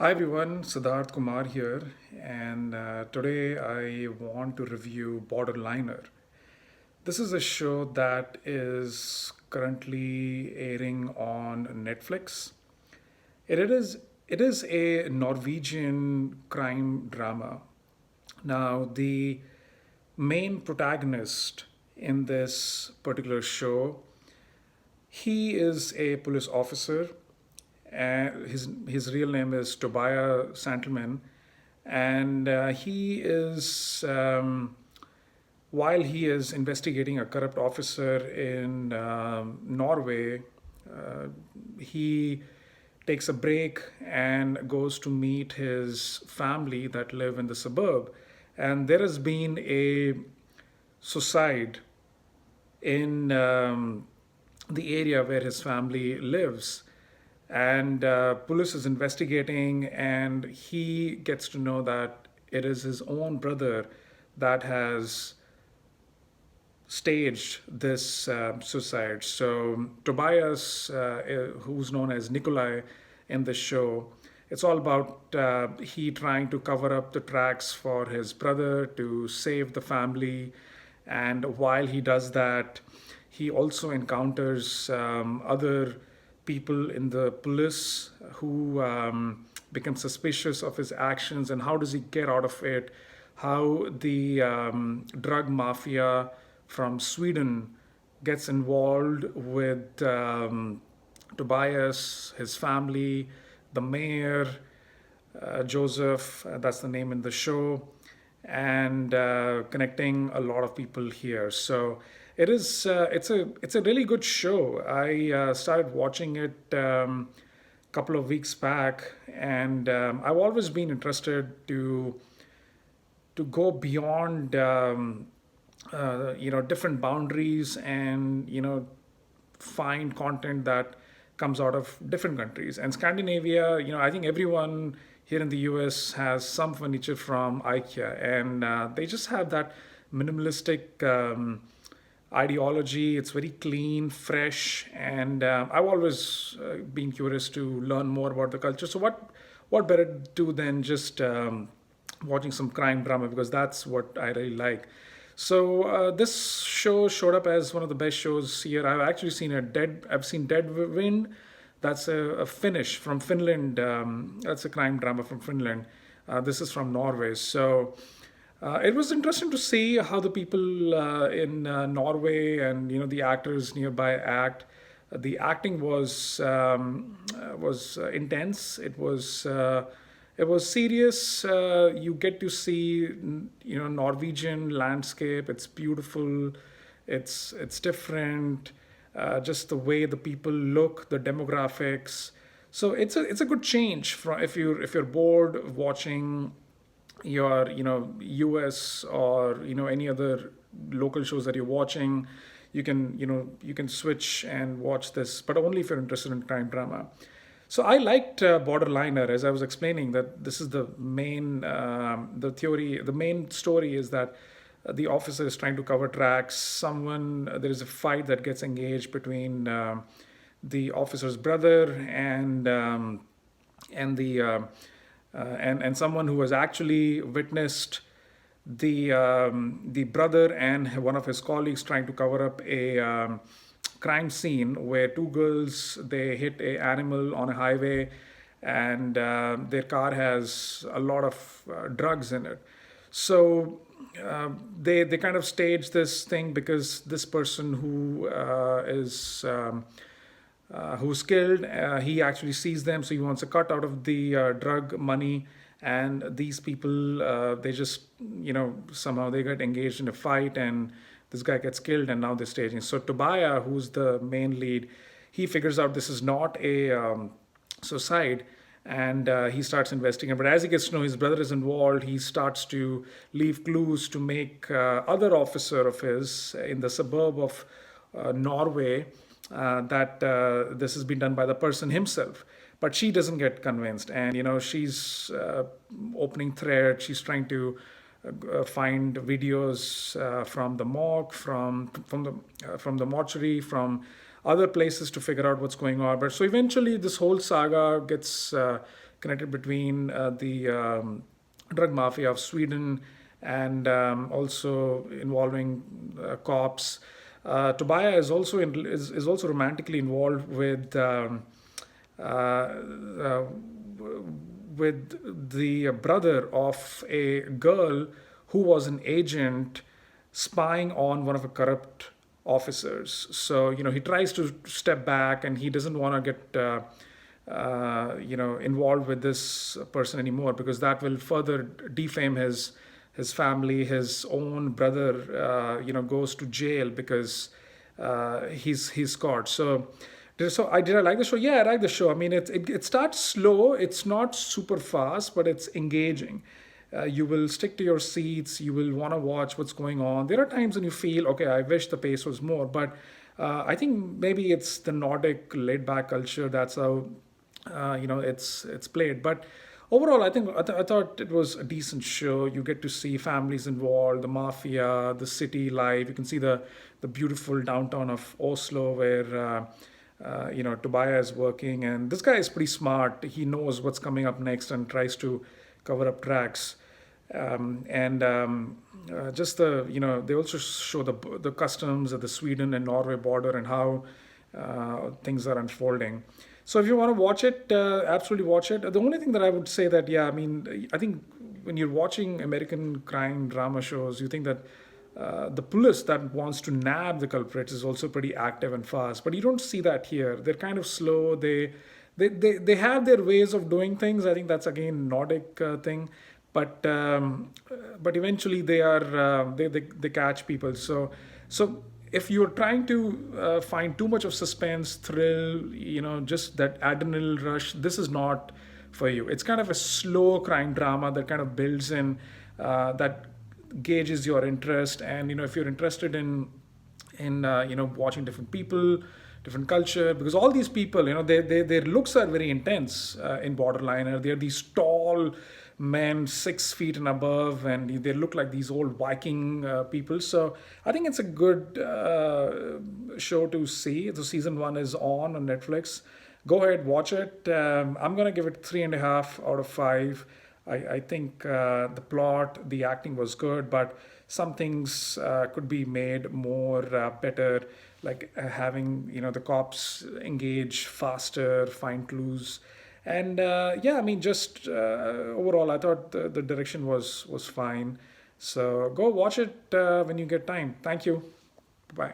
Hi everyone, Siddharth Kumar here, and today I want to review Borderliner. This is a show that is currently airing on Netflix. It is it is a Norwegian crime drama. Now, the main protagonist in this particular show, he is a police officer. His real name is Tobiah Santelman, and he is while he is investigating a corrupt officer in Norway, uh, he takes a break and goes to meet his family that live in the suburb. And there has been a suicide in the area where his family lives. And police is investigating, and he gets to know that it is his own brother that has staged this suicide. So Tobias, who's known as Nikolai in the show, it's all about he trying to cover up the tracks for his brother to save the family, and while he does that, he also encounters other people in the police who become suspicious of his actions, and how does he get out of it? How the drug mafia from Sweden gets involved with Tobias, his family, the mayor, Joseph, that's the name in the show, and connecting a lot of people here. So it's a really good show. I started watching it couple of weeks back, and I've always been interested to go beyond different boundaries, and find content that comes out of different countries. And Scandinavia, I think everyone here in the US has some furniture from IKEA, and they just have that minimalistic ideology. It's very clean, fresh, and I've always been curious to learn more about the culture. So what better to do than just watching some crime drama, because that's what I really like. So this show showed up as one of the best shows here. I've actually seen I've seen Dead Wind. That's a Finnish from Finland. That's a crime drama from Finland. This is from Norway. So it was interesting to see how the people in Norway and the actors nearby act. The acting was intense. It was serious. You get to see Norwegian landscape. It's beautiful. It's different. Just the way the people look, the demographics. So it's a good change from if you're bored of watching your US or any other local shows that you're watching. You can switch and watch this, but only if you're interested in crime drama. So I liked Borderliner, as I was explaining, that this is the main the theory. The main story is that the officer is trying to cover tracks. There is a fight that gets engaged between the officer's brother and the and someone who has actually witnessed the brother and one of his colleagues trying to cover up a crime scene where two girls, they hit a animal on a highway, and their car has a lot of drugs in it. So they kind of stage this thing because this person who's killed, he actually sees them, so he wants a cut out of the drug money. And these people, they just, somehow they get engaged in a fight, and this guy gets killed, and now they're staging. So Tobiah, who's the main lead, he figures out this is not a suicide, and he starts investigating. But as he gets to know his brother is involved, he starts to leave clues to make other officer of his in the suburb of Norway, that this has been done by the person himself. But she doesn't get convinced, and she's opening thread. She's trying to find videos from the morgue, from the mortuary, from other places to figure out what's going on. But so eventually, this whole saga connected between the drug mafia of Sweden and also involving cops. Tobiah is also romantically involved uh, uh, with the brother of a girl who was an agent spying on one of the corrupt officers. So, he tries to step back and he doesn't want to get, involved with this person anymore because that will further defame his family. His own brother, goes to jail because he's caught. Did I like the show? Yeah, I like the show. I mean, it starts slow. It's not super fast, but it's engaging. You will stick to your seats. You will want to watch what's going on. There are times when you feel, okay, I wish the pace was more, but I think maybe it's the Nordic laid-back culture. That's how it's played. But overall, I thought it was a decent show. You get to see families involved, the mafia, the city life. You can see the beautiful downtown of Oslo where. Tobiah is working, and this guy is pretty smart. He knows what's coming up next and tries to cover up tracks. And just they also show the customs at the Sweden and Norway border and how things are unfolding. So if you want to watch it, absolutely watch it. The only thing that I would say that, yeah, I mean, I think when you're watching American crime drama shows, you think that the police that wants to nab the culprits is also pretty active and fast, but you don't see that here. They're kind of slow. They have their ways of doing things. I think that's again Nordic thing, but eventually they catch people. So if you're trying to find too much of suspense, thrill, just that adrenaline rush, this is not for you. It's kind of a slow crime drama that kind of builds in that gauges your interest, and if you're interested in watching different people, different culture, because all these people, their looks are very intense in Borderliner. They're these tall men, 6 feet and above, and they look like these old Viking people. So I think it's a good show to see. The season 1 is on Netflix. Go ahead, watch it. I'm gonna give it 3.5 out of 5. I think the plot, the acting was good, but some things could be made more better, like having the cops engage faster, find clues, and yeah, I mean, just overall, I thought the direction was fine. So go watch it when you get time. Thank you. Bye.